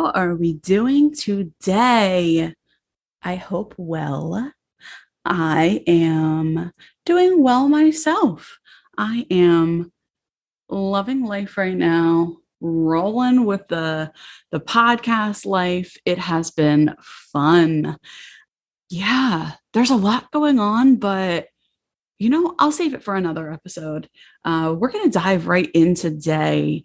how are we doing today? I hope well. I am doing well myself. I am loving life right now, rolling with the podcast life. It has been fun. Yeah, there's a lot going on, but I'll save it for another episode. We're going to dive right in today.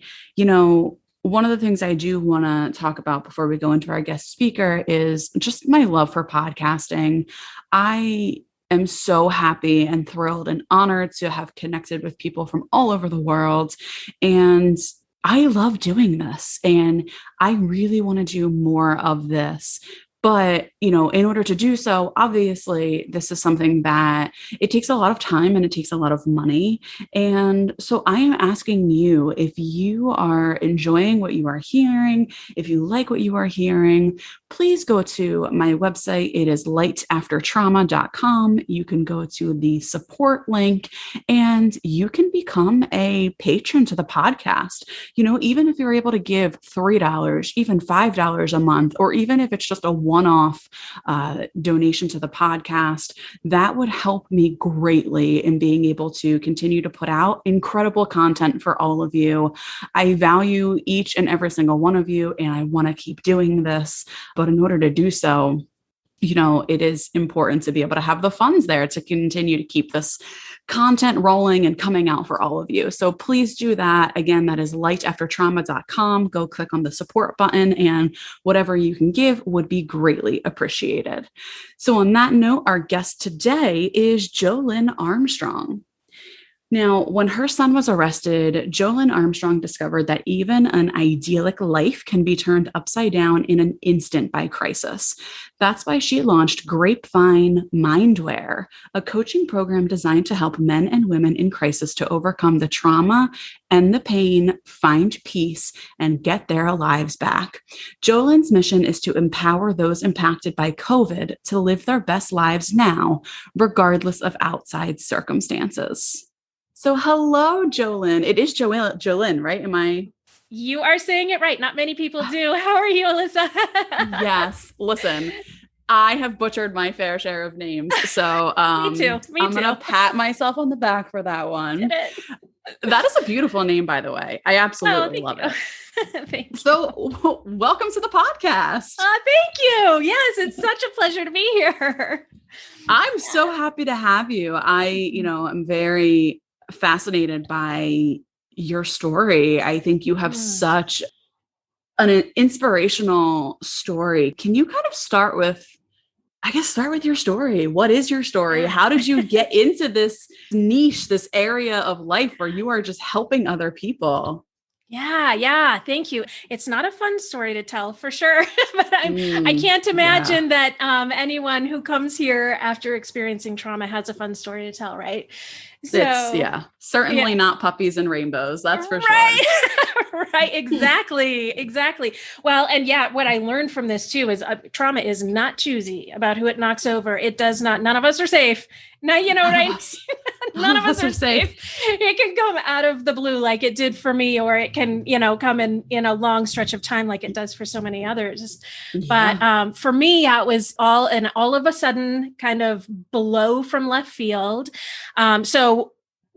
One of the things I do want to talk about before we go into our guest speaker is just my love for podcasting. I am so happy and thrilled and honored to have connected with people from all over the world. And I love doing this, and I really want to do more of this. But, in order to do so, obviously, this is something that it takes a lot of time and it takes a lot of money. And so I am asking you, if you are enjoying what you are hearing, if you like what you are hearing, please go to my website. It is lightaftertrauma.com. You can go to the support link and you can become a patron to the podcast. Even if you're able to give $3, even $5 a month, or even if it's just a one-off donation to the podcast, that would help me greatly in being able to continue to put out incredible content for all of you. I value each and every single one of you, and I want to keep doing this. But in order to do so, it is important to be able to have the funds there to continue to keep this content rolling and coming out for all of you. So please do that. Again, that is lightaftertrauma.com. Go click on the support button, and whatever you can give would be greatly appreciated. So on that note, our guest today is Jolyn Armstrong. Now, when her son was arrested, Jolyn Armstrong discovered that even an idyllic life can be turned upside down in an instant by crisis. That's why she launched Grapevine Mindware, a coaching program designed to help men and women in crisis to overcome the trauma and the pain, find peace, and get their lives back. Jolyn's mission is to empower those impacted by COVID to live their best lives now, regardless of outside circumstances. So hello, Jolyn. It is Jolyn, right? You are saying it right. Not many people do. How are you, Alyssa? Yes. Listen, I have butchered my fair share of names. So Me too. I'm going to pat myself on the back for that one. That is a beautiful name, by the way. I absolutely love it. Thank you. So welcome to the podcast. Thank you. Yes, it's such a pleasure to be here. I'm so happy to have you. I'm very fascinated by your story. I think you have such an inspirational story. Can you kind of start with your story? What is your story? How did you get into this niche, this area of life where you are just helping other people? Yeah. Thank you. It's not a fun story to tell for sure, but I can't imagine that anyone who comes here after experiencing trauma has a fun story to tell, right? So, certainly not puppies and rainbows. That's for sure. Right. Exactly. Well, and what I learned from this too is trauma is not choosy about who it knocks over. It does not. None of us are safe. Now, you know what I mean? None of us are safe. It can come out of the blue like it did for me, or it can, come in a long stretch of time like it does for so many others. Yeah. But for me, it was all of a sudden kind of blow from left field. So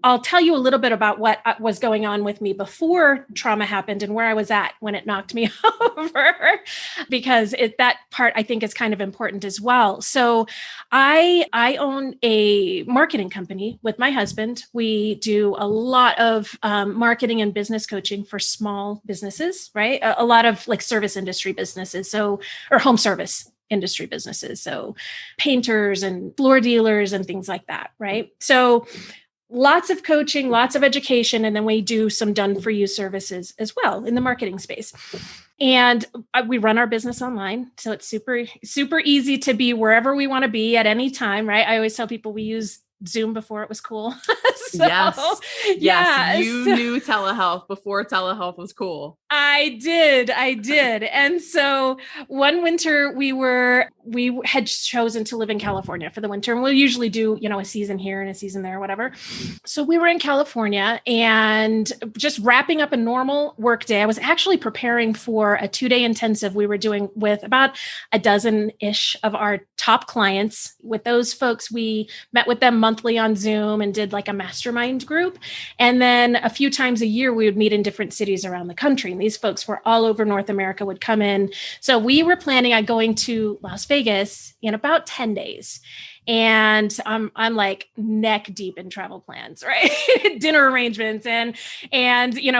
I'll tell you a little bit about what was going on with me before trauma happened and where I was at when it knocked me over, because that part I think is kind of important as well. So I own a marketing company with my husband. We do a lot of marketing and business coaching for small businesses, right? A lot of like service industry businesses, or home service industry businesses. So painters and floor dealers and things like that, right? So lots of coaching, lots of education, and then we do some done-for-you services as well in the marketing space. And we run our business online, so it's super, super easy to be wherever we want to be at any time, right? I always tell people we use Zoom before it was cool. So, Yes. yeah. You knew telehealth before telehealth was cool. I did. And so one winter we had chosen to live in California for the winter. And we'll usually do, a season here and a season there, whatever. So we were in California and just wrapping up a normal work day. I was actually preparing for a 2-day intensive we were doing with about a dozen-ish of our top clients. With those folks, we met with them monthly on Zoom and did like a mastermind group. And then a few times a year, we would meet in different cities around the country. And these folks were all over North America, would come in. So we were planning on going to Las Vegas in about 10 days. And I'm like neck deep in travel plans, right? Dinner arrangements and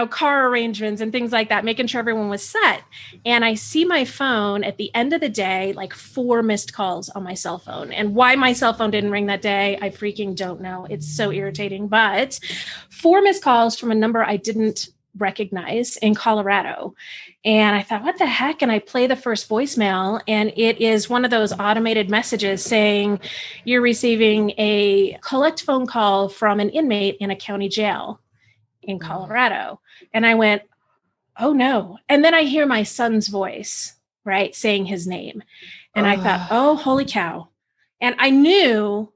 car arrangements and things like that, making sure everyone was set. And I see my phone at the end of the day, like 4 missed calls on my cell phone. And why my cell phone didn't ring that day, I freaking don't know. It's so irritating. But 4 missed calls from a number I didn't recognize in Colorado. And I thought, what the heck? And I play the first voicemail, and it is one of those automated messages saying, you're receiving a collect phone call from an inmate in a county jail in Colorado. And I went, oh no. And then I hear my son's voice, right, saying his name. And I thought, oh, holy cow. And I knew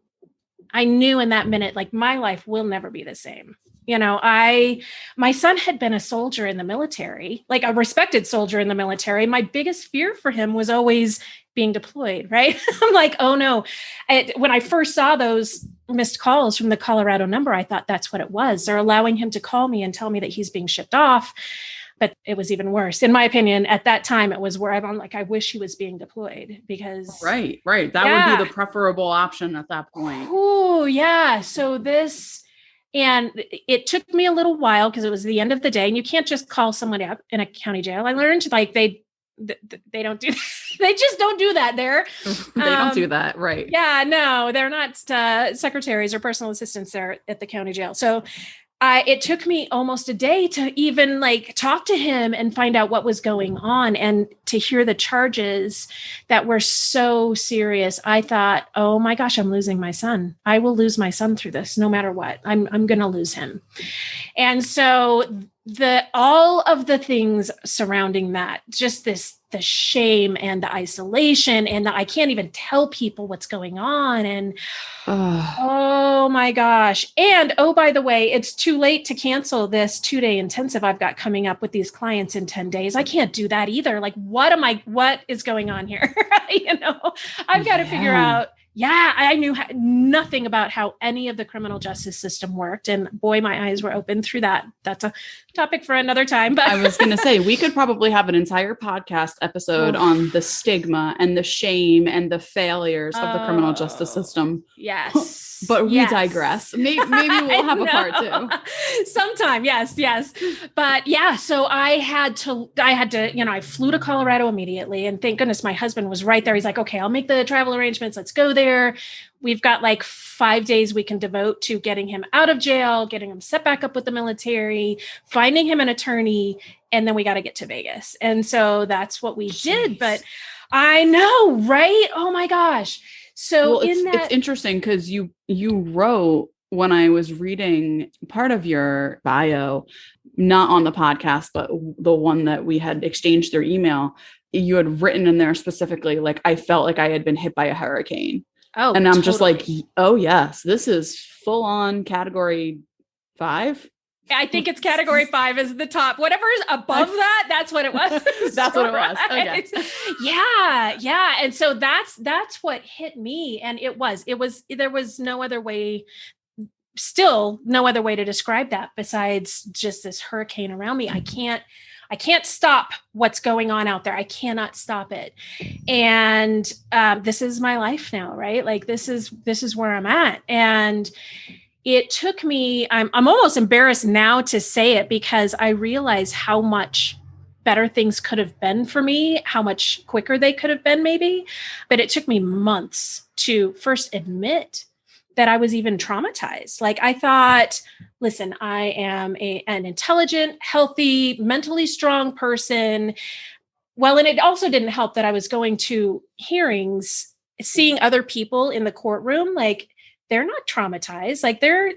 in that minute, like my life will never be the same. My son had been a soldier in the military, like a respected soldier in the military. My biggest fear for him was always being deployed, right? I'm like, oh no. When I first saw those missed calls from the Colorado number, I thought that's what it was. They're allowing him to call me and tell me that he's being shipped off. But it was even worse. In my opinion, at that time, it was where I'm like, I wish he was being deployed because. Right. That would be the preferable option at that point. Oh, yeah. So and it took me a little while because it was the end of the day, and you can't just call someone up in a county jail. I learned like they don't do they just don't do that there. They don't do that, right? Yeah, no, they're not secretaries or personal assistants there at the county jail. So it took me almost a day to even like talk to him and find out what was going on and to hear the charges that were so serious. I thought, oh my gosh, I'm losing my son. I will lose my son through this no matter what. I'm going to lose him. And so all of the things surrounding that, just the shame and the isolation and I can't even tell people what's going on. And oh my gosh. And oh, by the way, it's too late to cancel this 2-day intensive I've got coming up with these clients in 10 days. I can't do that either. Like, what is going on here? I've got to figure out. Yeah, I knew nothing about how any of the criminal justice system worked. And boy, my eyes were open through that. That's a topic for another time. But I was going to say, we could probably have an entire podcast episode on the stigma and the shame and the failures of the criminal justice system. Yes. But we digress. Maybe we'll have a part 2. Sometime. Yes. But yeah, so I had to, I flew to Colorado immediately, and thank goodness my husband was right there. He's like, okay, I'll make the travel arrangements. Let's go there. We've got like 5 days we can devote to getting him out of jail, getting him set back up with the military, finding him an attorney, and then we got to get to Vegas. And so that's what we did. But I know, right? Oh my gosh. So it's interesting because you wrote, when I was reading part of your bio, not on the podcast, but the one that we had exchanged through email, you had written in there specifically, like, I felt like I had been hit by a hurricane. Oh, and I'm just like, oh yes, this is full on category 5. I think it's category 5 is the top. Whatever is above that, that's what it was. That's what it was. Okay. Yeah. And so that's what hit me. And there was no other way, still no other way to describe that besides just this hurricane around me. I can't stop what's going on out there. I cannot stop it. And this is my life now, right? Like this is where I'm at. And it took me, I'm almost embarrassed now to say it because I realize how much better things could have been for me, how much quicker they could have been maybe. But it took me months to first admit that I was even traumatized. Like I thought, listen, I am an intelligent, healthy, mentally strong person. Well, and it also didn't help that I was going to hearings, seeing other people in the courtroom, like they're not traumatized. Like they're,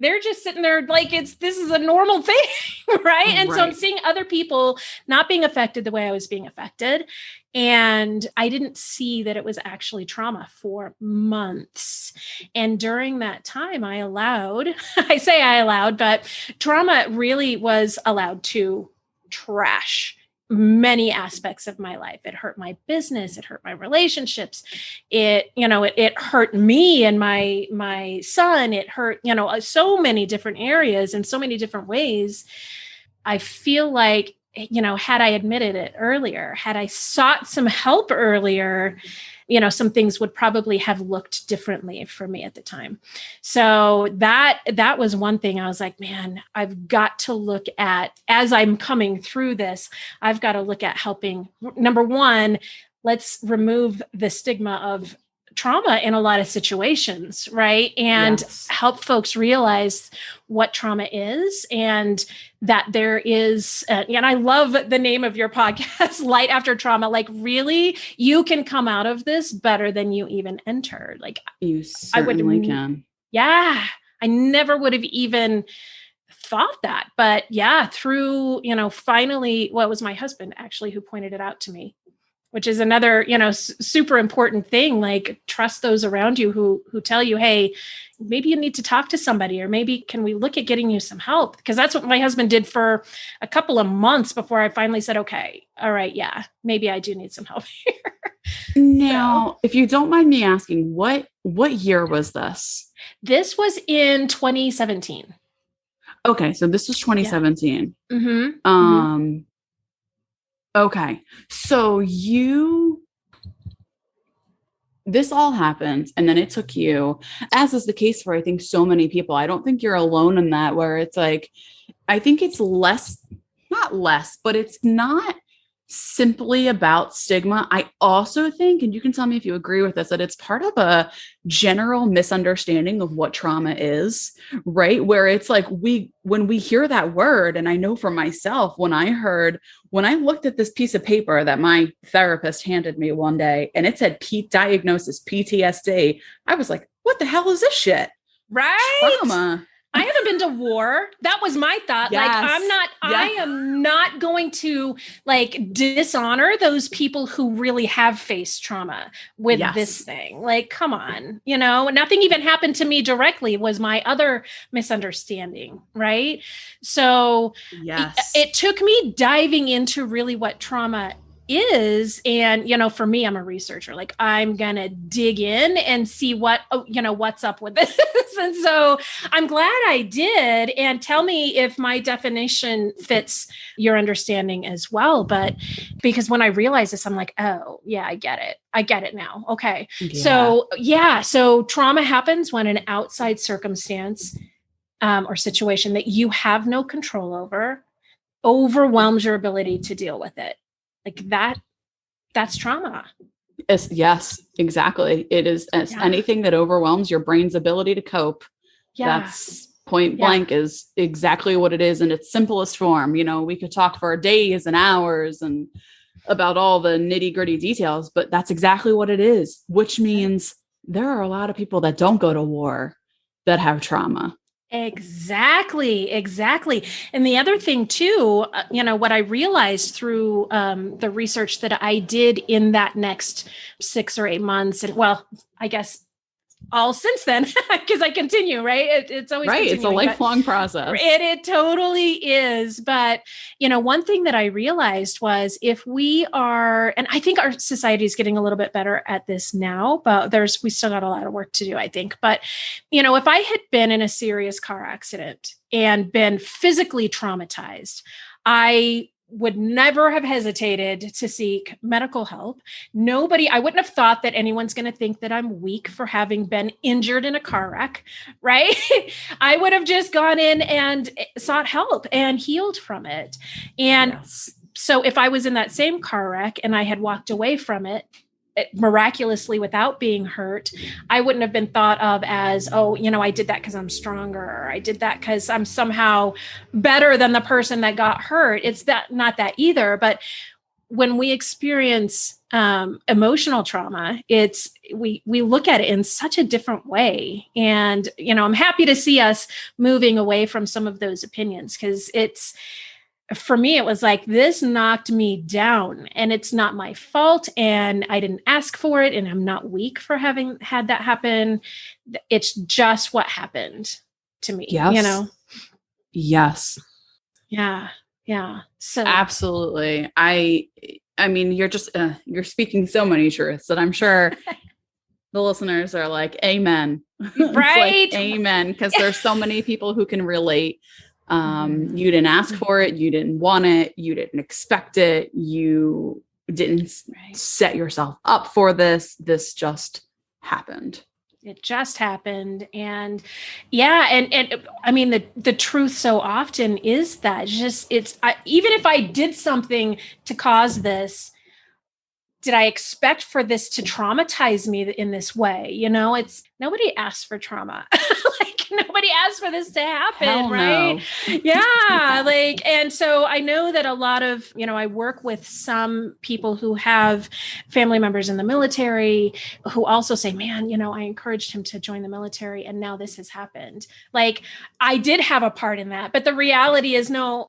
They're just sitting there like this is a normal thing, right? And so I'm seeing other people not being affected the way I was being affected. And I didn't see that it was actually trauma for months. And during that time, I say I allowed, but trauma really was allowed to trash many aspects of my life. It hurt my business. It hurt my relationships. It hurt me and my son. It hurt, so many different areas and so many different ways. I feel like, had I admitted it earlier, had I sought some help earlier, some things would probably have looked differently for me at the time. So that was one thing I was like, man, I've got to look at, as I'm coming through this, I've got to look at helping. Number one, let's remove the stigma of trauma in a lot of situations, right? And help folks realize what trauma is, and that there is, and I love the name of your podcast, Light After Trauma. Like, really, you can come out of this better than you even entered. Like, you certainly can. Yeah. I never would have even thought that, but yeah, through, finally, well, it was my husband actually who pointed it out to me, which is another, super important thing. Like, trust those around you who tell you, hey, maybe you need to talk to somebody, or maybe can we look at getting you some help? Because that's what my husband did for a couple of months before I finally said, okay, all right, yeah, maybe I do need some help here. Now, if you don't mind me asking, what year was this? This was in 2017. Okay, so this was 2017. Yeah. Mm-hmm. Okay. So this all happened, and then it took you, as is the case for, I think, so many people. I don't think you're alone in that, where it's like, I think it's not less, but it's not simply about stigma. I also think, and you can tell me if you agree with this, that it's part of a general misunderstanding of what trauma is, right? Where it's like, when we hear that word, and I know for myself, when I looked at this piece of paper that my therapist handed me one day, and it said diagnosis PTSD, I was like, what the hell is this shit? Right? Trauma. I haven't been to war. That was my thought. Yes. Like, I am not going to like dishonor those people who really have faced trauma with this thing. Like, come on, nothing even happened to me directly, was my other misunderstanding. Right. So it took me diving into really what trauma is. And, for me, I'm a researcher. Like, I'm going to dig in and see what's up with this. And so I'm glad I did. And tell me if my definition fits your understanding as well. But because when I realized this, I'm like, oh yeah, I get it. I get it now. Okay. Yeah. So trauma happens when an outside circumstance or situation that you have no control over overwhelms your ability to deal with it. Like that's trauma. Yes, exactly. It is anything that overwhelms your brain's ability to cope. Yeah. That's point blank is exactly what it is in its simplest form. We could talk for days and hours and about all the nitty-gritty details, but that's exactly what it is, which means there are a lot of people that don't go to war that have trauma. Exactly. And the other thing too, what I realized through the research that I did in that next 6 or 8 months, and well, I guess all since then, because I continue, right? It's always right. It's a lifelong process. It totally is. But, one thing that I realized was if we are, and I think our society is getting a little bit better at this now, but we still got a lot of work to do, I think. But, if I had been in a serious car accident and been physically traumatized, I would never have hesitated to seek medical help. I wouldn't have thought that anyone's going to think that I'm weak for having been injured in a car wreck, right? I would have just gone in and sought help and healed from it. And so if I was in that same car wreck and I had walked away from it miraculously without being hurt, I wouldn't have been thought of as, I did that because I'm stronger, or I did that because I'm somehow better than the person that got hurt. It's not that either. But when we experience emotional trauma, we look at it in such a different way. And, I'm happy to see us moving away from some of those opinions, because for me, it was like, this knocked me down and it's not my fault. And I didn't ask for it. And I'm not weak for having had that happen. It's just what happened to me, Yes. Yes. Yeah. Yeah. So absolutely. I mean, you're speaking so many truths that I'm sure the listeners are like, amen. It's like, right. amen. Because there's so many people who can relate. Mhm. You didn't ask for it. You didn't want it. You didn't expect it. You didn't Right. set yourself up for this. This just happened. It just happened. And yeah. And I mean, the truth so often is that even if I did something to cause this, did I expect for this to traumatize me in this way? It's nobody asked for trauma. Like, nobody asked for this to happen. Hell right. no. Yeah. Like, and so I know that a lot of, I work with some people who have family members in the military who also say, man, I encouraged him to join the military and now this has happened. Like, I did have a part in that, but the reality is, no,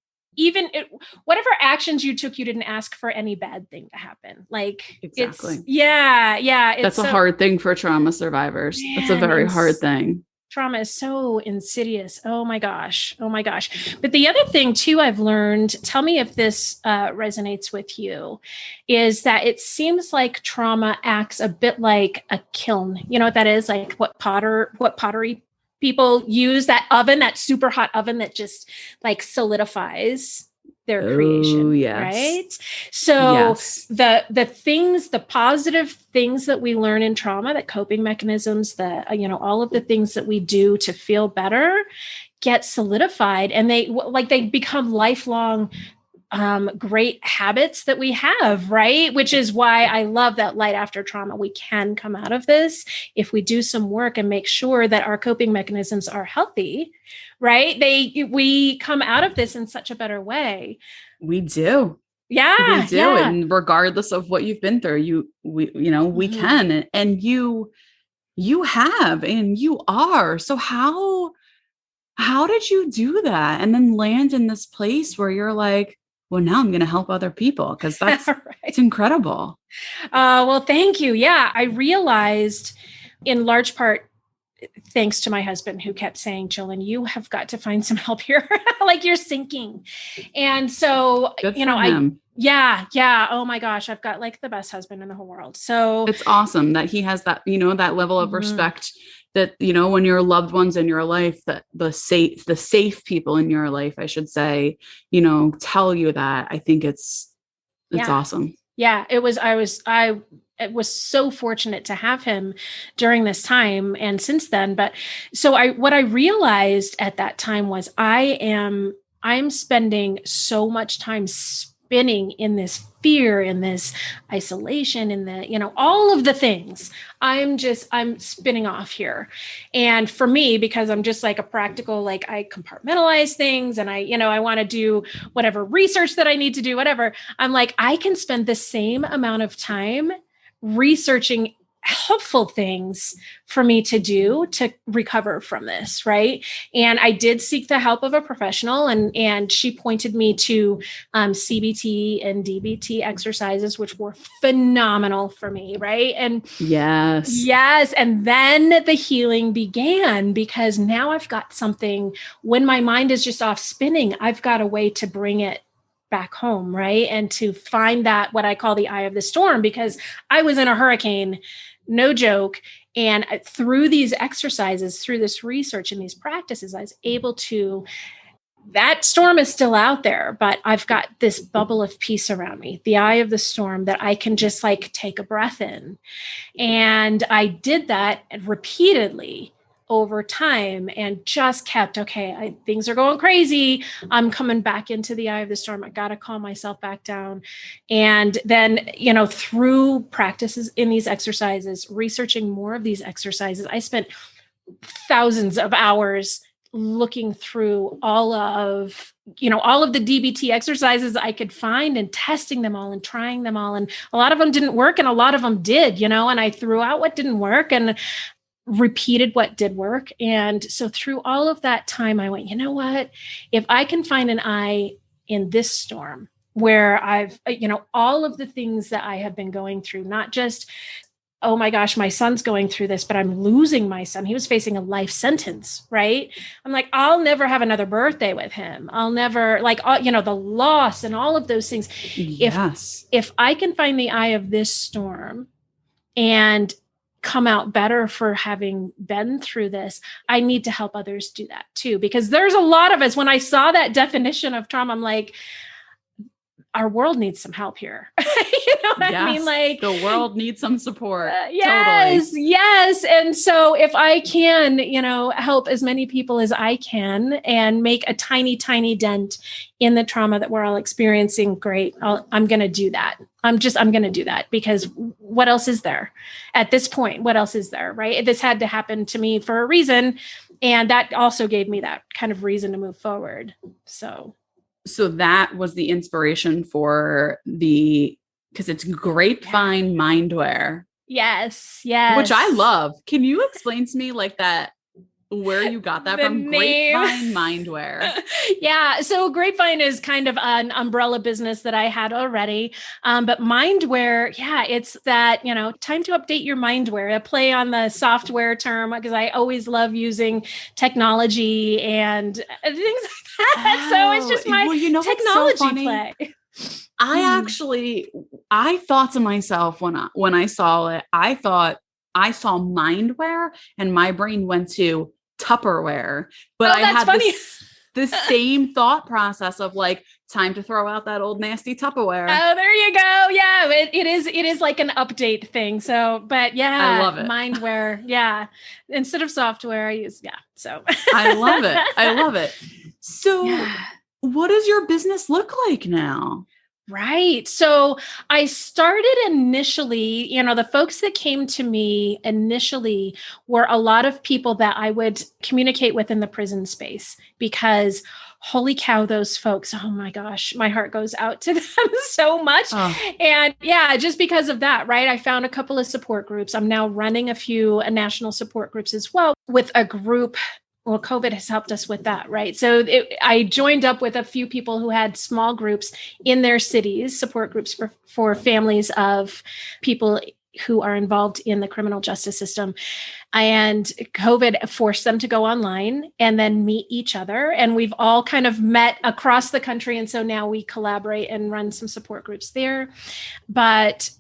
whatever actions you took, you didn't ask for any bad thing to happen. Like, Exactly. It's That's a hard thing for trauma survivors. Man, that's a very hard thing. Trauma is so insidious. Oh my gosh. Oh my gosh. But the other thing too, I've learned, tell me if this resonates with you, is that it seems like trauma acts a bit like a kiln. You know what that is? Like what pottery people use, that oven, that super hot oven that just like solidifies their creation. Yes. Right. So yes. the positive things that we learn in trauma, the coping mechanisms, all of the things that we do to feel better get solidified, and they become lifelong great habits that we have, right? Which is why I love that light after trauma, we can come out of this if we do some work and make sure that our coping mechanisms are healthy, right? We come out of this in such a better way. We do. Yeah. We do. Yeah. And regardless of what you've been through, we Mm-hmm. can, and you have, and you are. So how did you do that and then land in this place where you're like, well, now I'm going to help other people? Because that's right. It's incredible. Well, thank you. Yeah, I realized in large part, thanks to my husband who kept saying, Jolyn, you have got to find some help here. Like, you're sinking. And so, Good for him. Yeah. Oh my gosh. I've got like the best husband in the whole world. So it's awesome that he has that, that level of respect, that, when your loved ones in your life, that the safe people in your life, I should say, tell you that. I think it's awesome. Yeah, I was so fortunate to have him during this time and since then. But so what I realized at that time was I'm spending so much time spinning in this fear, in this isolation, in the, all of the things. I'm spinning off here. And for me, because I'm just like a practical, like I compartmentalize things and I want to do whatever research that I need to do, whatever. I'm like, I can spend the same amount of time researching helpful things for me to do to recover from this. Right. And I did seek the help of a professional, and she pointed me to CBT and DBT exercises, which were phenomenal for me. Right. And yes. And then the healing began, because now I've got something. When my mind is just off spinning, I've got a way to bring it back home. Right. And to find that, what I call the eye of the storm, because I was in a hurricane, no joke. And through these exercises, through this research and these practices, I was able to, that storm is still out there, but I've got this bubble of peace around me, the eye of the storm, that I can just like take a breath in. And I did that repeatedly over time, and just kept, okay, things are going crazy. I'm coming back into the eye of the storm. I got to calm myself back down. And then, through practices in these exercises, researching more of these exercises, I spent thousands of hours looking through all of all of the DBT exercises I could find and testing them all and trying them all. And a lot of them didn't work and a lot of them did, and I threw out what didn't work and repeated what did work. And so through all of that time, I went, you know what, if I can find an eye in this storm where I've, all of the things that I have been going through, not just, oh my gosh, my son's going through this, but I'm losing my son. He was facing a life sentence, right? I'm like, I'll never have another birthday with him. I'll never the loss and all of those things. Yes. If I can find the eye of this storm and come out better for having been through this, I need to help others do that too. Because there's a lot of us, when I saw that definition of trauma, I'm like, our world needs some help here. What I mean? Like, the world needs some support. Yes, totally. Yes. And so if I can, help as many people as I can and make a tiny, tiny dent in the trauma that we're all experiencing, great. I'm going to do that. I'm going to do that, because what else is there at this point? What else is there, right? This had to happen to me for a reason. And that also gave me that kind of reason to move forward. So that was the inspiration for because it's Grapevine Mindwear. Yes. Yes. Which I love. Can you explain to me like that, where you got that from? Name. Grapevine Mindwear. Yeah. So Grapevine is kind of an umbrella business that I had already. But Mindwear, it's that, time to update your Mindwear, a play on the software term, because I always love using technology and things like that. So it's just my technology play. I thought to myself when I saw it, I thought I saw Mindwear and my brain went to Tupperware, but I had the same thought process of like, time to throw out that old nasty Tupperware. Oh, there you go. Yeah, it is like an update thing. So, but yeah, I love it. Mindwear. Yeah. Instead of software, I use, so. I love it. So what does your business look like now? Right. So I started initially, the folks that came to me initially were a lot of people that I would communicate with in the prison space, because holy cow, those folks, oh my gosh, my heart goes out to them so much. Oh. And just because of that, right? I found a couple of support groups. I'm now running a few national support groups as well, with a group. Well, COVID has helped us with that, right? So I joined up with a few people who had small groups in their cities, support groups for families of people who are involved in the criminal justice system. And COVID forced them to go online and then meet each other. And we've all kind of met across the country. And so now we collaborate and run some support groups there. But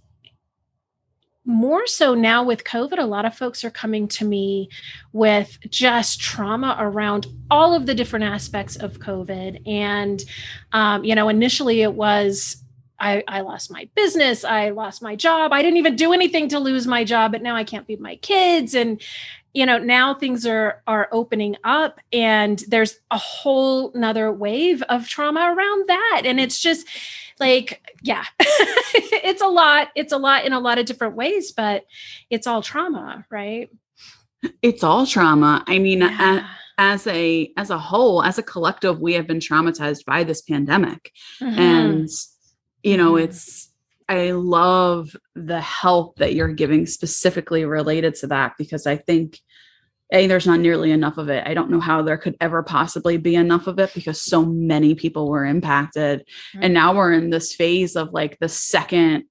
more so now with COVID, a lot of folks are coming to me with just trauma around all of the different aspects of COVID. And, initially it was, I lost my business. I lost my job. I didn't even do anything to lose my job, but now I can't feed my kids. And, now things are opening up, and there's a whole nother wave of trauma around that. And it's just like, it's a lot in a lot of different ways, but it's all trauma, right? It's all trauma. I mean, as a whole, as a collective, we have been traumatized by this pandemic. Mm-hmm. And, I love the help that you're giving specifically related to that, because I think there's not nearly enough of it. I don't know how there could ever possibly be enough of it, because so many people were impacted. Mm-hmm. And now we're in this phase of like the second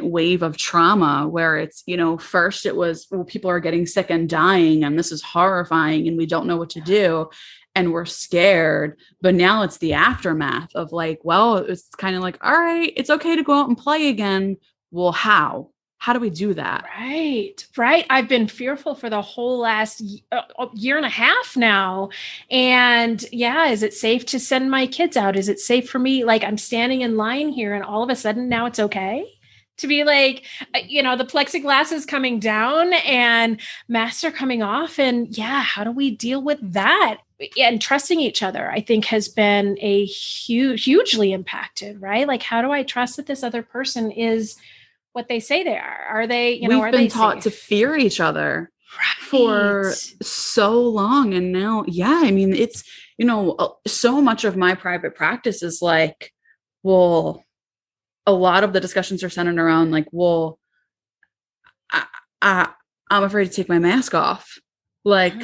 wave of trauma, where it's, first it was, well, people are getting sick and dying, and this is horrifying, and we don't know what to do, and we're scared. But now it's the aftermath of like, well, it's kind of like, all right, it's okay to go out and play again. Well, how do we do that? Right. I've been fearful for the whole last year and a half now. And is it safe to send my kids out? Is it safe for me? Like, I'm standing in line here, and all of a sudden now it's okay to be like, the plexiglass is coming down and masks are coming off. And how do we deal with that? And trusting each other, I think, has been hugely impacted, right? Like, how do I trust that this other person is what they say they are? Are they, we've been taught to fear each other. for so long. And now, yeah, I mean, it's, so much of my private practice is like, well, a lot of the discussions are centered around like, well, I, I, I'm afraid to take my mask off. Like,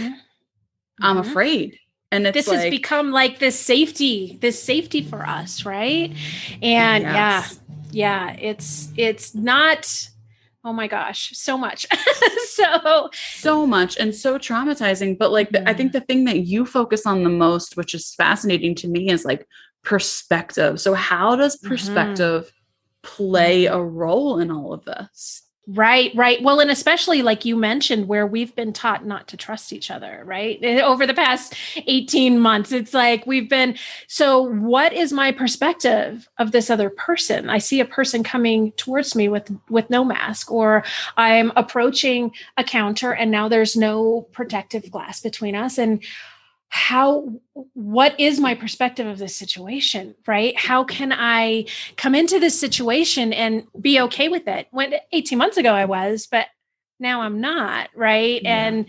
I'm afraid. And it's this has become like this safety for us, right? And it's not, oh my gosh, so much. so much and so traumatizing. But like, I think the thing that you focus on the most, which is fascinating to me, is like perspective. So how does perspective play a role in all of this? Right. Well, and especially like you mentioned, where we've been taught not to trust each other, right? Over the past 18 months, it's like so what is my perspective of this other person? I see a person coming towards me with no mask, or I'm approaching a counter and now there's no protective glass between us. And what is my perspective of this situation, right? How can I come into this situation and be okay with it? When 18 months ago I was, but now I'm not, right? Yeah.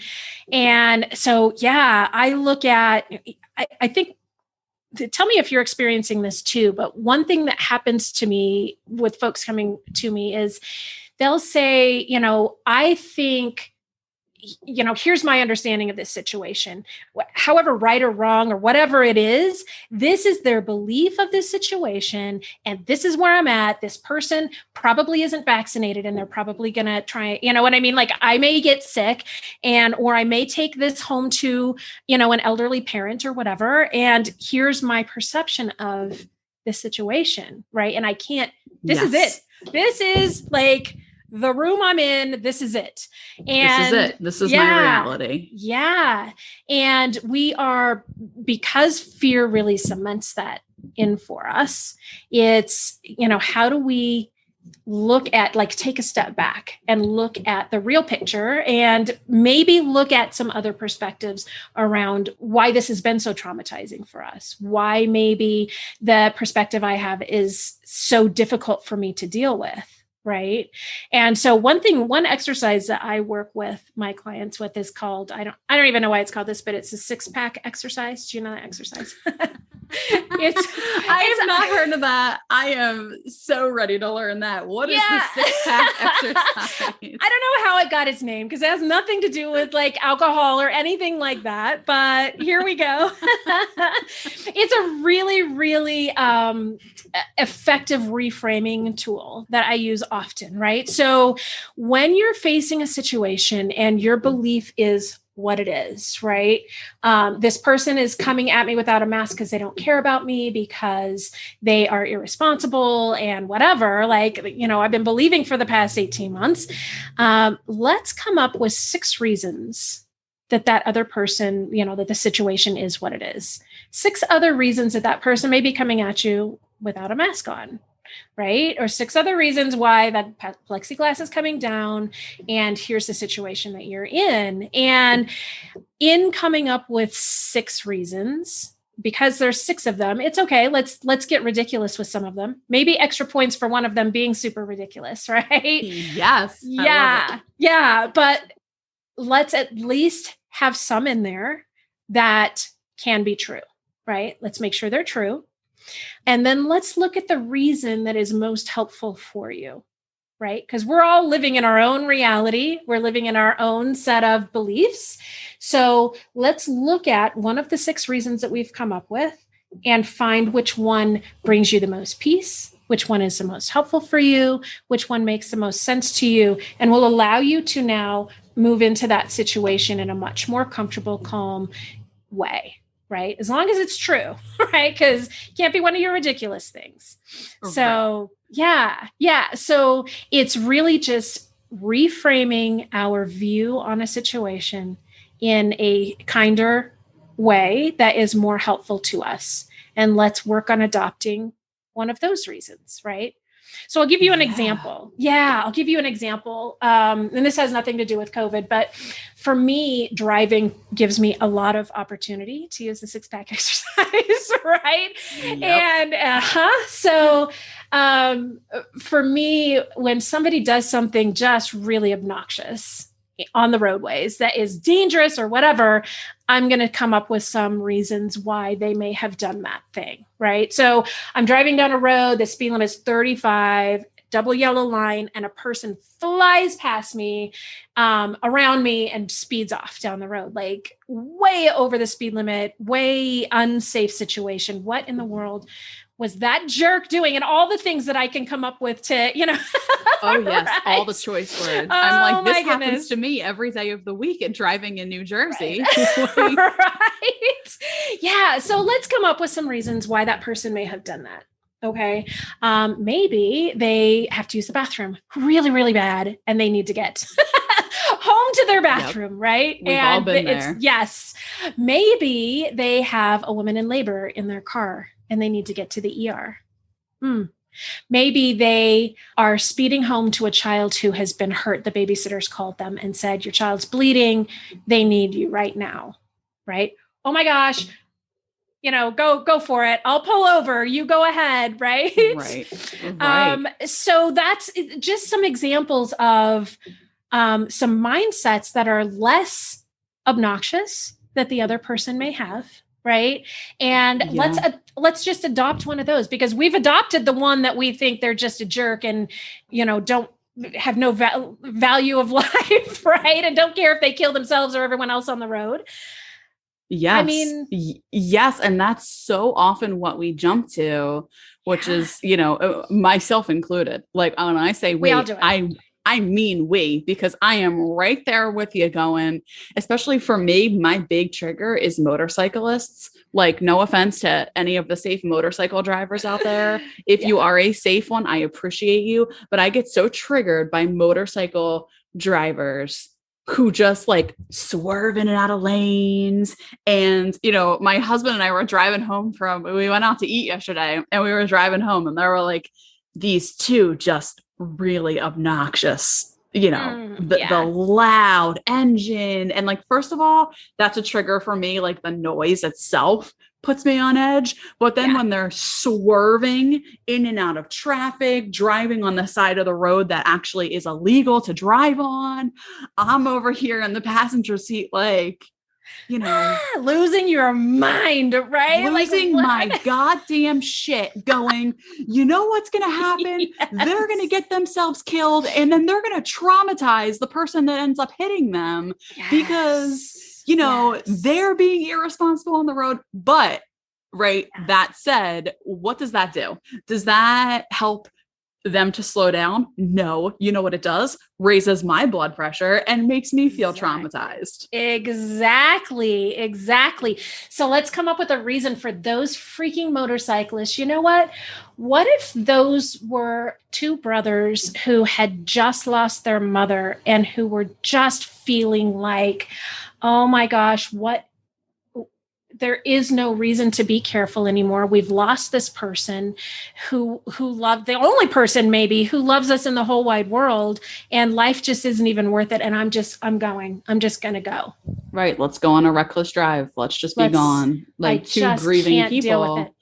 And so, yeah, I look at, I think, tell me if you're experiencing this too, but one thing that happens to me with folks coming to me is they'll say, I think, here's my understanding of this situation. However, right or wrong or whatever it is, this is their belief of this situation. And this is where I'm at. This person probably isn't vaccinated and they're probably going to try, you know what I mean? Like I may get sick or I may take this home to, an elderly parent or whatever. And here's my perception of this situation, right? And I can't, this is it. This is like the room I'm in, this is it. And this is it. This is my reality. Yeah. And we are, because fear really cements that in for us, it's, how do we look at, like, take a step back and look at the real picture and maybe look at some other perspectives around why this has been so traumatizing for us, why maybe the perspective I have is so difficult for me to deal with. Right. And so one exercise that I work with my clients with is called, I don't even know why it's called this, but it's a 6-pack exercise. Do you know that exercise? I have not heard of that. I am so ready to learn that. What is the 6-pack exercise? I don't know how it got its name because it has nothing to do with like alcohol or anything like that. But here we go. It's a really, really effective reframing tool that I use often, right? So when you're facing a situation and your belief is what it is, right? This person is coming at me without a mask because they don't care about me, because they are irresponsible and whatever, like, I've been believing for the past 18 months. Let's come up with 6 reasons that other person, that the situation is what it is. 6 other reasons that person may be coming at you without a mask on. Right? Or 6 other reasons why that plexiglass is coming down, and here's the situation that you're in. And in coming up with 6 reasons, because there's 6 of them, it's okay. Let's get ridiculous with some of them. Maybe extra points for one of them being super ridiculous, right? Yes. Yeah. But let's at least have some in there that can be true, right? Let's make sure they're true. And then let's look at the reason that is most helpful for you, right? Because we're all living in our own reality. We're living in our own set of beliefs. So let's look at one of the 6 reasons that we've come up with and find which one brings you the most peace, which one is the most helpful for you, which one makes the most sense to you, and will allow you to now move into that situation in a much more comfortable, calm way. Right? As long as it's true, right? Because it can't be one of your ridiculous things. So, yeah. So it's really just reframing our view on a situation in a kinder way that is more helpful to us. And let's work on adopting one of those reasons, right? So I'll give you an example. Yeah, I'll give you an example. And this has nothing to do with COVID, but for me, driving gives me a lot of opportunity to use the 6-pack exercise, right? Yep. And so for me, when somebody does something just really obnoxious, on the roadways that is dangerous or whatever, I'm going to come up with some reasons why they may have done that thing, right? So I'm driving down a road, the speed limit is 35, double yellow line, and a person flies past me, around me, and speeds off down the road, like way over the speed limit, way unsafe situation. What in the world was that jerk doing? And all the things that I can come up with to, Oh yes, right? all the choice words. Oh, I'm like, this happens goodness. to me every day of the week at driving in New Jersey. Right. Right. Yeah. So let's come up with some reasons why that person may have done that. Okay. Maybe they have to use the bathroom really, really bad, and they need to get home to their bathroom, right? We've all been there. Yes. Maybe they have a woman in labor in their car and they need to get to the ER. Maybe they are speeding home to a child who has been hurt. The babysitters called them and said, your child's bleeding. They need you right now. Right? Oh my gosh. Go for it. I'll pull over. You go ahead. Right. Right. So that's just some examples of some mindsets that are less obnoxious that the other person may have. Right. And let's just adopt one of those, because we've adopted the one that we think they're just a jerk and, don't have no value of life. Right. And don't care if they kill themselves or everyone else on the road. Yes. I mean, yes. And that's so often what we jump to, which is, myself included. Like when I say we all do it. I mean we, because I am right there with you going, especially for me, my big trigger is motorcyclists. Like, no offense to any of the safe motorcycle drivers out there. If you are a safe one, I appreciate you. But I get so triggered by motorcycle drivers who just like swerve in and out of lanes. And, my husband and I were driving home we went out to eat yesterday, and we were driving home, and there were like these two just really obnoxious, the loud engine. And like, first of all, that's a trigger for me. Like, the noise itself puts me on edge. But then when they're swerving in and out of traffic, driving on the side of the road that actually is illegal to drive on, I'm over here in the passenger seat, like, losing your mind, right? Losing my goddamn shit, going, what's going to happen? Yes. They're going to get themselves killed, and then they're going to traumatize the person that ends up hitting them because, they're being irresponsible on the road. But, that said, what does that do? Does that help them to slow down? No. You know what it does? Raises my blood pressure and makes me feel traumatized. Exactly. So let's come up with a reason for those freaking motorcyclists. You know what? What if those were two brothers who had just lost their mother and who were just feeling like, oh my gosh, there is no reason to be careful anymore. We've lost this person who loved, the only person maybe who loves us in the whole wide world, and life just isn't even worth it. And I'm just going to go. Right. Let's go on a reckless drive. Let's just be gone. Like, two grieving people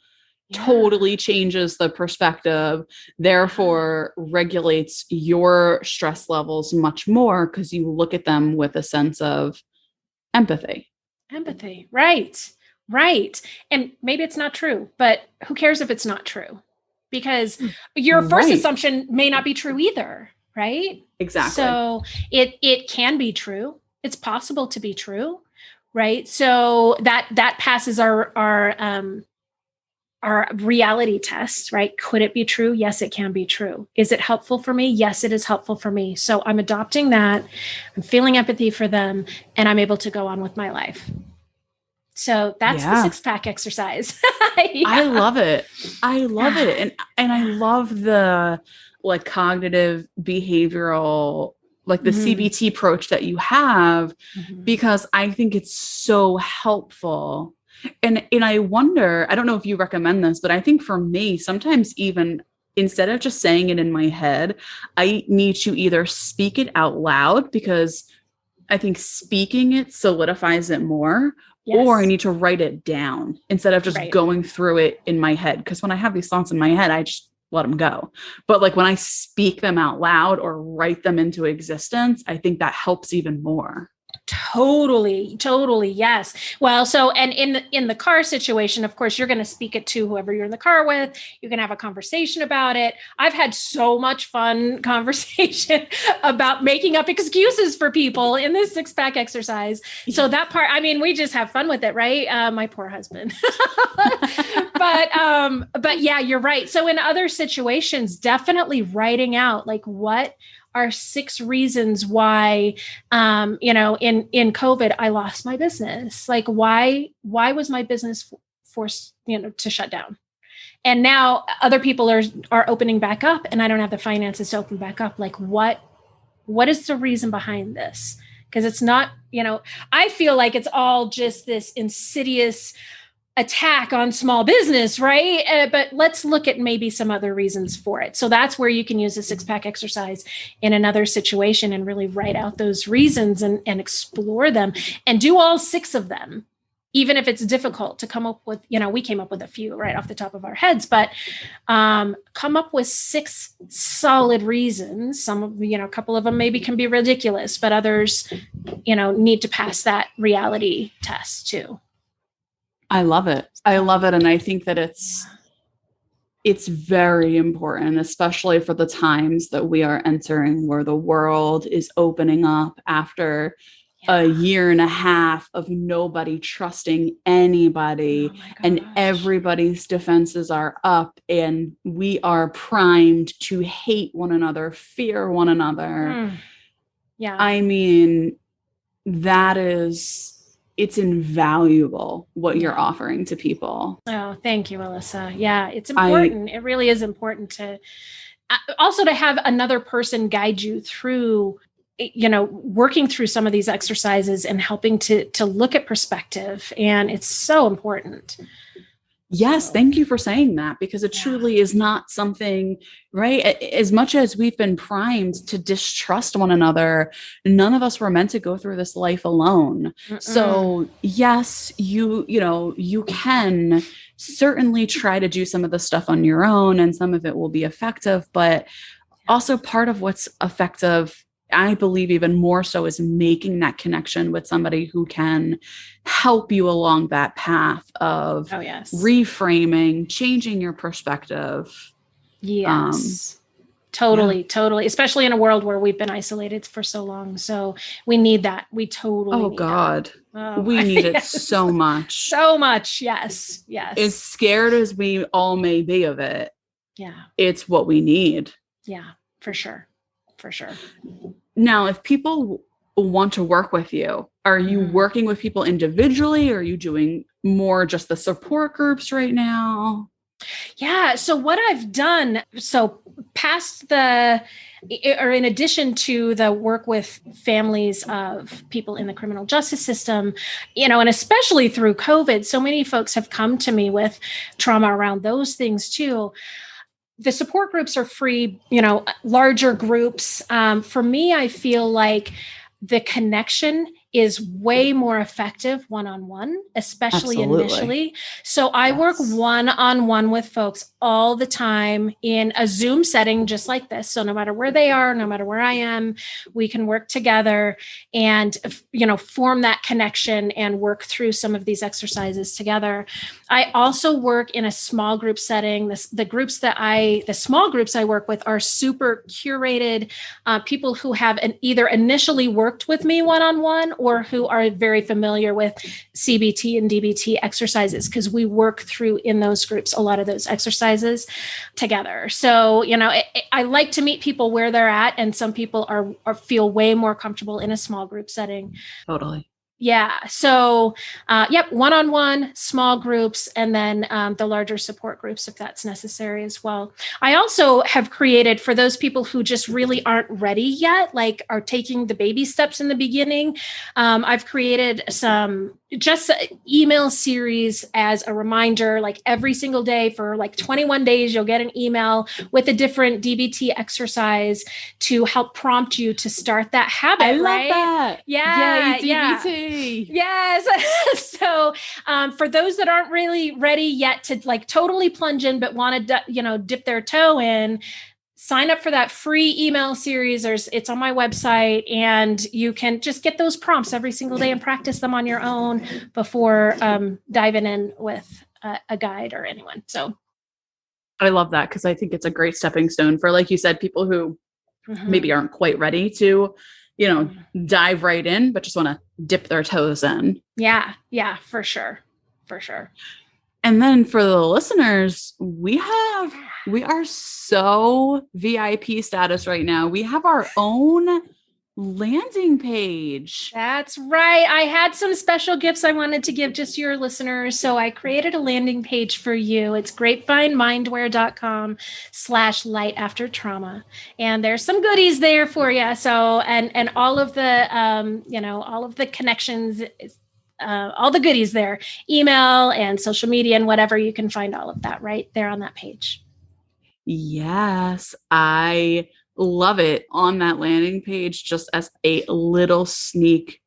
totally changes the perspective, therefore regulates your stress levels much more, because you look at them with a sense of empathy. Right. And maybe it's not true, but who cares if it's not true? Because your first assumption may not be true either, right? Exactly. So it can be true. It's possible to be true, right? So that passes our reality test, right? Could it be true? Yes, it can be true. Is it helpful for me? Yes, it is helpful for me. So I'm adopting that. I'm feeling empathy for them, and I'm able to go on with my life. So that's the 6-pack exercise. I love it. And I love the like cognitive behavioral, like the CBT approach that you have, because I think it's so helpful. And I wonder, I don't know if you recommend this, but I think for me, sometimes even instead of just saying it in my head, I need to either speak it out loud, because I think speaking it solidifies it more. Yes. Or I need to write it down instead of just going through it in my head. Because when I have these thoughts in my head, let them go. But like when I speak them out loud or write them into existence, I think that helps even more. Totally. Yes. Well, so, and in the car situation, of course, you're going to speak it to whoever you're in the car with. You can have a conversation about it. I've had so much fun conversation about making up excuses for people in this 6-pack exercise. So that part, I mean, we just have fun with it, right? My poor husband. But yeah, you're right. So in other situations, definitely writing out like what are 6 reasons why, in COVID, I lost my business. Like why was my business forced, to shut down? And now other people are opening back up and I don't have the finances to open back up. Like what is the reason behind this? Because it's not, I feel like it's all just this insidious attack on small business, right? But let's look at maybe some other reasons for it. So that's where you can use the 6-pack exercise in another situation and really write out those reasons and explore them and do all 6 of them, even if it's difficult to come up with, we came up with a few right off the top of our heads, but come up with 6 solid reasons. Some of, a couple of them maybe can be ridiculous, but others, need to pass that reality test too. I love it. And I think that it's very important, especially for the times that we are entering where the world is opening up after a year and a half of nobody trusting anybody, and everybody's defenses are up and we are primed to hate one another, fear one another. Yeah. I mean, it's invaluable what you're offering to people. Oh, thank you, Alyssa. Yeah, it's important. It really is important to also to have another person guide you through, working through some of these exercises and helping to look at perspective. And it's so important. Yes, thank you for saying that, because it truly is not something, right? As much as we've been primed to distrust one another, none of us were meant to go through this life alone. So yes, you can certainly try to do some of the stuff on your own and some of it will be effective, but also part of what's effective, I believe even more so, is making that connection with somebody who can help you along that path of reframing, changing your perspective. Yes. Totally. Especially in a world where we've been isolated for so long. So we need that. We totally need that. We need it so much. So much. Yes. As scared as we all may be of it. Yeah. It's what we need. Yeah, for sure. Now, if people want to work with you, are you working with people individually? Or are you doing more just the support groups right now? Yeah. So what I've done, in addition to the work with families of people in the criminal justice system, and especially through COVID, so many folks have come to me with trauma around those things too. The support groups are free, larger groups. For me, I feel like the connection is way more effective one-on-one, especially initially. So I work one-on-one with folks all the time in a Zoom setting, just like this. So no matter where they are, no matter where I am, we can work together and, form that connection and work through some of these exercises together. I also work in a small group setting. The small groups I work with are super curated, people who have either initially worked with me one-on-one or who are very familiar with CBT and DBT exercises, because we work through in those groups a lot of those exercises together. So, I like to meet people where they're at, and some people feel way more comfortable in a small group setting. Totally. Yeah. So, one-on-one, small groups, and then the larger support groups if that's necessary as well. I also have created, for those people who just really aren't ready yet, like are taking the baby steps in the beginning, I've created some just email series as a reminder, like every single day for like 21 days, you'll get an email with a different DBT exercise to help prompt you to start that habit. I love that. Yeah. Yay, DBT. Yay! Yes. So for those that aren't really ready yet to like totally plunge in, but want to, dip their toe in, sign up for that free email series. It's on my website, and you can just get those prompts every single day and practice them on your own before diving in with a guide or anyone. So I love that, because I think it's a great stepping stone for, like you said, people who maybe aren't quite ready to, dive right in, but just want to dip their toes in. Yeah, for sure. For sure. And then for the listeners, we are so VIP status right now. We have our own landing page. That's right. I had some special gifts I wanted to give just your listeners. So I created a landing page for you. It's grapevine.mindware.com/light-after-trauma. And there's some goodies there for you. So, and all of the, all of the connections, all the goodies there, email and social media and whatever, you can find all of that right there on that page. Yes, I love it. On that landing page, just as a little sneak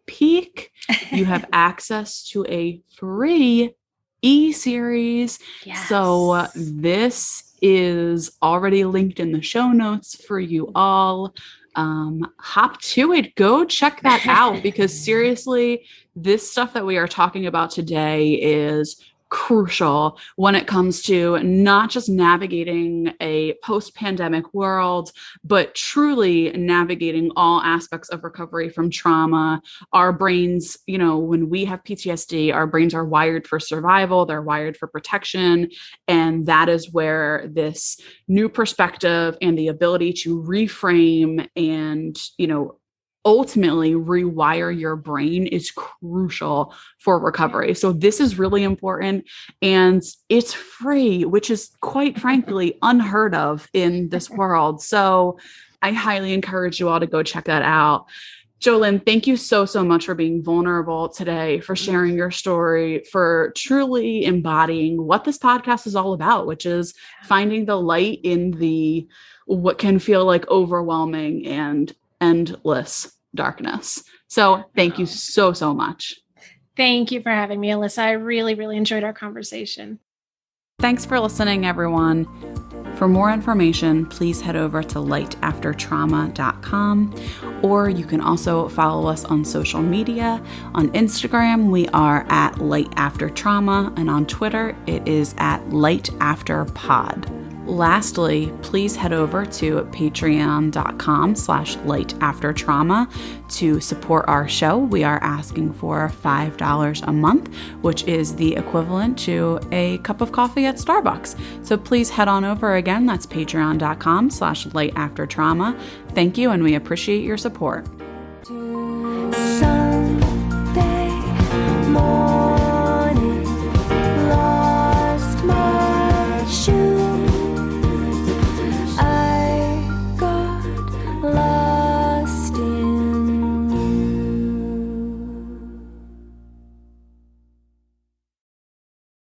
peek, you have access to a free e-series. Yes. So this is already linked in the show notes for you all. Hop to it. Go check that out, because seriously, this stuff that we are talking about today is crucial when it comes to not just navigating a post-pandemic world, but truly navigating all aspects of recovery from trauma. Our brains, when we have PTSD, our brains are wired for survival, they're wired for protection. And that is where this new perspective and the ability to reframe and, ultimately rewire your brain is crucial for recovery. So this is really important, and it's free, which is quite frankly unheard of in this world. So I highly encourage you all to go check that out. Jolyn, thank you so much for being vulnerable today, for sharing your story, for truly embodying what this podcast is all about, which is finding the light in the what can feel like overwhelming and endless darkness. So thank you so much. Thank you for having me, Alyssa. I really, really enjoyed our conversation. Thanks for listening, everyone. For more information, please head over to lightaftertrauma.com, or you can also follow us on social media. On Instagram, we are at lightaftertrauma, and on Twitter, it is at lightafterpod. Lastly, please head over to patreon.com/lightaftertrauma to support our show. We are asking for $5 a month, which is the equivalent to a cup of coffee at Starbucks. So please head on over again. That's patreon.com/lightaftertrauma. Thank you, and we appreciate your support.